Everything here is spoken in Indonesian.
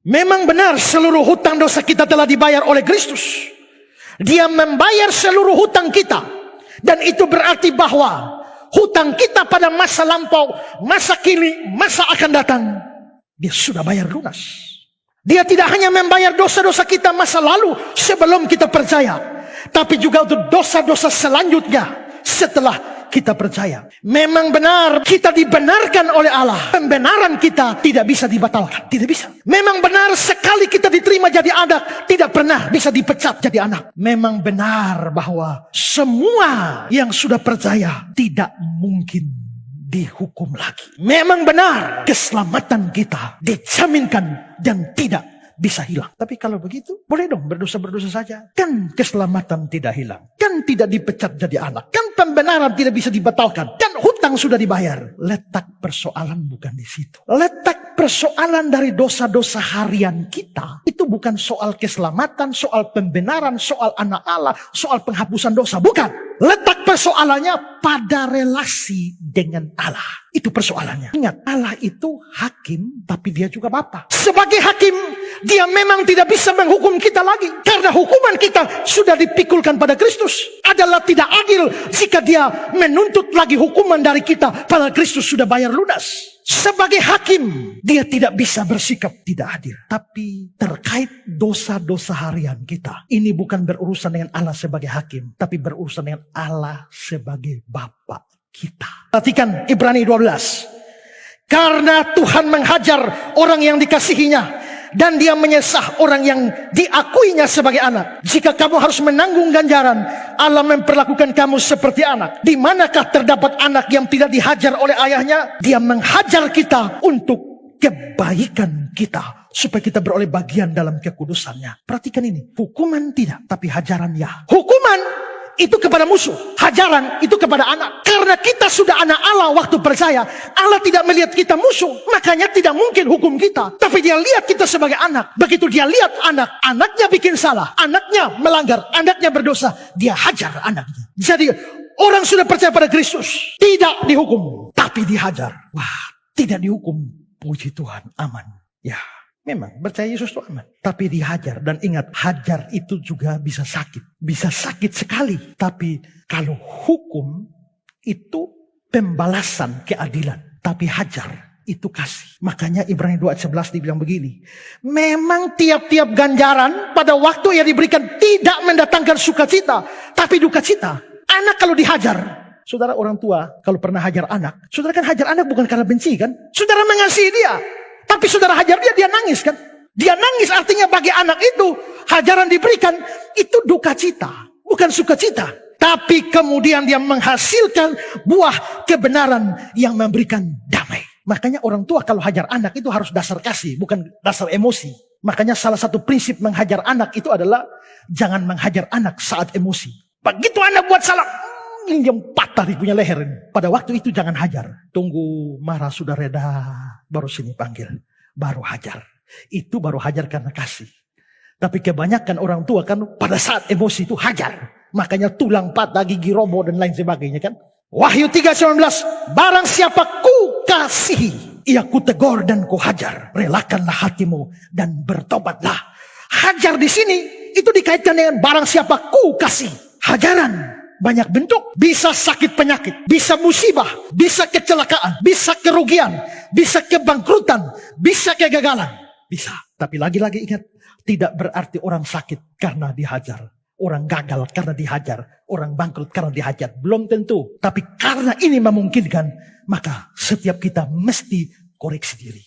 Memang benar seluruh hutang dosa kita telah dibayar oleh Kristus. Dia membayar seluruh hutang kita. Dan itu berarti bahwa hutang kita pada masa lampau, masa kini, masa akan datang, dia sudah bayar lunas. Dia tidak hanya membayar dosa-dosa kita masa lalu sebelum kita percaya, tapi juga untuk dosa-dosa selanjutnya setelah kita percaya. Memang benar kita dibenarkan oleh Allah. Pembenaran kita tidak bisa dibatalkan. Tidak bisa. Memang benar sekali kita diterima jadi anak, tidak pernah bisa dipecat jadi anak. Memang benar bahwa semua yang sudah percaya tidak mungkin dihukum lagi. Memang benar keselamatan kita dijaminkan dan tidak bisa hilang. Tapi kalau begitu, boleh dong berdosa-berdosa saja. Kan keselamatan tidak hilang. Kan tidak dipecat jadi anak. Kan pembenaran tidak bisa dibatalkan. Kan hutang sudah dibayar. Letak persoalan bukan di situ. Letak persoalan dari dosa-dosa harian kita, itu bukan soal keselamatan, soal pembenaran, soal anak Allah, soal penghapusan dosa. Bukan. Letak persoalannya pada relasi dengan Allah. Itu persoalannya. Ingat, Allah itu hakim, tapi dia juga Bapa. Sebagai hakim, dia memang tidak bisa menghukum kita lagi. Karena hukuman kita sudah dipikulkan pada Kristus. Adalah tidak adil jika dia menuntut lagi hukuman dari kita, padahal Kristus sudah bayar lunas. Sebagai hakim, dia tidak bisa bersikap tidak adil. Tapi terkait dosa-dosa harian kita, ini bukan berurusan dengan Allah sebagai hakim, tapi berurusan dengan Allah sebagai Bapa kita. Perhatikan Ibrani 12. Karena Tuhan menghajar orang yang dikasihinya, dan dia menyesah orang yang diakuinya sebagai anak. Jika kamu harus menanggung ganjaran, Allah memperlakukan kamu seperti anak. Di manakah terdapat anak yang tidak dihajar oleh ayahnya? Dia menghajar kita untuk kebaikan kita, supaya kita beroleh bagian dalam kekudusannya. Perhatikan ini, hukuman tidak, tapi hajaran ya. Hukuman itu kepada musuh, hajaran itu kepada anak. Karena kita sudah anak Allah waktu percaya, Allah tidak melihat kita musuh, makanya tidak mungkin hukum kita. Tapi dia lihat kita sebagai anak. Begitu dia lihat anak, anaknya bikin salah, anaknya melanggar, anaknya berdosa, dia hajar anaknya. Jadi orang sudah percaya pada Kristus tidak dihukum, tapi dihajar. Wah, tidak dihukum, puji Tuhan, aman. Ya, memang percaya Yesus itu aman, tapi dihajar. Dan ingat, hajar itu juga bisa sakit. Bisa sakit sekali. Tapi kalau hukum itu pembalasan keadilan, tapi hajar itu kasih. Makanya Ibrani 2:11 dibilang begini. Memang tiap-tiap ganjaran pada waktu yang diberikan tidak mendatangkan sukacita, tapi duka cita. Anak kalau dihajar, saudara orang tua kalau pernah hajar anak, saudara kan hajar anak bukan karena benci kan? Saudara mengasihi dia. Tapi saudara hajar dia nangis kan? Dia nangis artinya bagi anak itu, hajaran diberikan, itu duka cita, bukan sukacita. Tapi kemudian dia menghasilkan buah kebenaran yang memberikan damai. Makanya orang tua kalau hajar anak itu harus dasar kasih, bukan dasar emosi. Makanya salah satu prinsip menghajar anak itu adalah jangan menghajar anak saat emosi. Begitu anak buat salah, yang patah di punya leher. Pada waktu itu jangan hajar. Tunggu marah sudah reda, baru sini panggil. Baru hajar. Itu baru hajar karena kasih. Tapi kebanyakan orang tua kan pada saat emosi itu hajar. Makanya tulang patah, gigi roboh dan lain sebagainya kan. Wahyu 3:19. Barang siapa ku kasihi, ia ku tegur dan ku hajar. Relakanlah hatimu dan bertobatlah. Hajar di sini itu dikaitkan dengan barang siapa ku kasih. Hajaran banyak bentuk, bisa sakit penyakit, bisa musibah, bisa kecelakaan, bisa kerugian, bisa kebangkrutan, bisa kegagalan, bisa. Tapi lagi-lagi ingat, tidak berarti orang sakit karena dihajar, orang gagal karena dihajar, orang bangkrut karena dihajar, belum tentu. Tapi karena ini memungkinkan, maka setiap kita mesti koreksi diri.